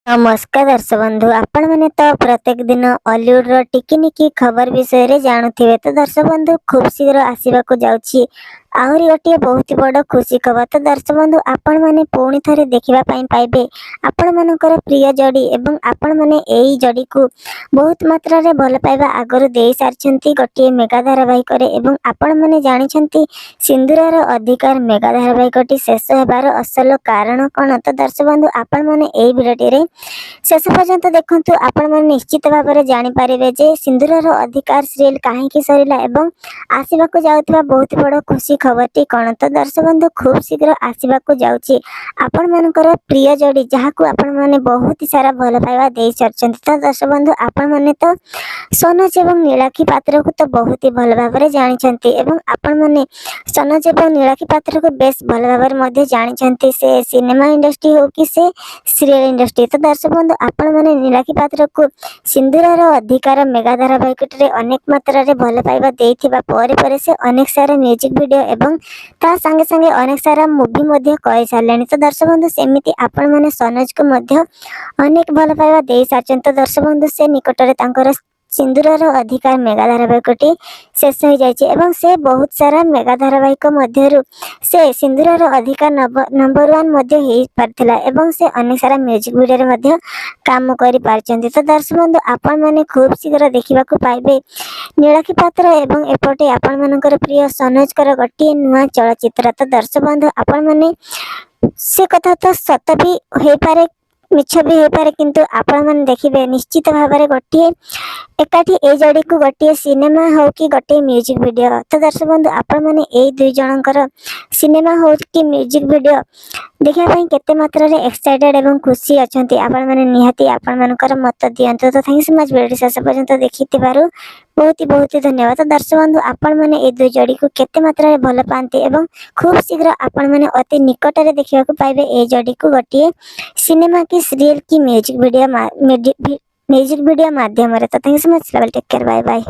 नमस्कार दर्शक बंधु आपण मैंने तो प्रत्येक दिन हॉलीवुड रो टिकिनिकी खबर विषय रे जानुथिबे। तो दर्शक बंधु खूब शीघ्र आसीबाकू जाउछि आहुरी गोटे बहुत बड़ खुशी खबर। तो दर्शक बंधु आपण मैंने पुणी थरे देखिबा पई पाइबे आपण मानकर प्रिय जोड़ी एवं आपण मैंने एई जोड़ी को बहुत मात्रा रे भल पाइबा आगरु देई सारछंती गोटे मेगा धारावाहिक रे एवं आपण मैंने जानिछंती सिंदूरर अधिकार मेगा धारावाहिकटी शेष हेबार असल कारण कोन। तो दर्शक बंधु आपण मैंने एई भिडियोटी रे शेष पर्यंत देखंतु आपण मन निश्चित भाव में जानि पारिबे जे सिंदूरर अधिकार सीरियल काहेकि सरिला एवं आसीबाकू जाउथबा बहुत बड़ खुशी खबरटी कोन। तो दर्शक बंधु खूब शीघ्र आसीबाकू जाउछि आपण मानकर प्रिय जोड़ी जहाकू आपण माने बहुत ही सारा भल पाइबा देई सरछंती। तो दर्शक बंधु आपण माने तो सोनज एवं नीलाखी पात्र को तो बहुत ही भल भाव में जानिछंती एवं आपण माने सोनज एवं नीलाखी पात्र को बेस भल भाव में मध्ये जानिछंती से सिनेमा इंडस्ट्री हो कि से सीरियल इंडस्ट्री। तो दर्शक बंधु आपण माने नीलाखी पात्र को सिंदूरर अधिकार मेगा धारावाहिक रे अनेक मात्रा रे भल पाइबा देइथिबा परे से अनेक सारा म्यूजिक वीडियो एवं ता संगे संगे अनेक सारा मूवी मध्ये कहि सारलेनी। तो दर्शक बंधु सेमिति आपण माने सोनज को मध्ये अनेक भल पाइबा देइ सारछन। तो दर्शक बंधु से निकटरे तांकर सिंदूरर अधिकार मेगा धारावाहिकटी शेष हो जाइए एवं से बहुत सारा मेगा धारावाहिक मध्यरु से सिंदूरर अधिकार नंबर 1 मध्ये हे पारथिला एवं से अनेक सारा म्यूजिक वीडियो रे मध्ये काम करि पारछंती। तो दर्शक बंधु आपण माने खूब शीघ्र देखिबाकू पाइबे नीलाखी पात्र एवं एपटे आपण मानकर प्रिय सोनजकर गोटे नुआ चलचित्र। तो दर्शक बंधु आपण माने से कथा तो सत भी हो पारे मिछ भी हो पारे किंतु आपण माने देखिबे निश्चित भाव में गोटे एकाठी ए जोड़ी को गोटे सिनेमा हो कि गोटे म्यूजिक वीडियो। तो दर्शक बंधु आपण माने ए दुई जनकर सिनेमा हो कि म्यूजिक वीडियो देखिया पई केते मात्रा रे एक्साइटेड एवं खुशी अछंती आपण माने निहाती आपण मानकर मत दियंतु। तो थैंक सो मच वीडियो शेष पर्यंत देखिथिबारु बहुत ही धन्यवाद। तो दर्शक बंधु आपण माने ए दुई जोड़ी को केते मात्रा रे भल पांती एवं खूब शीघ्र आपण माने अति निकट रे देखिबाकू पाइबे ए जोड़ी को गोटे सिनेमा की सीरियल की म्यूजिक वीडियो माध्यम रे। तो thank so much, take care, bye bye.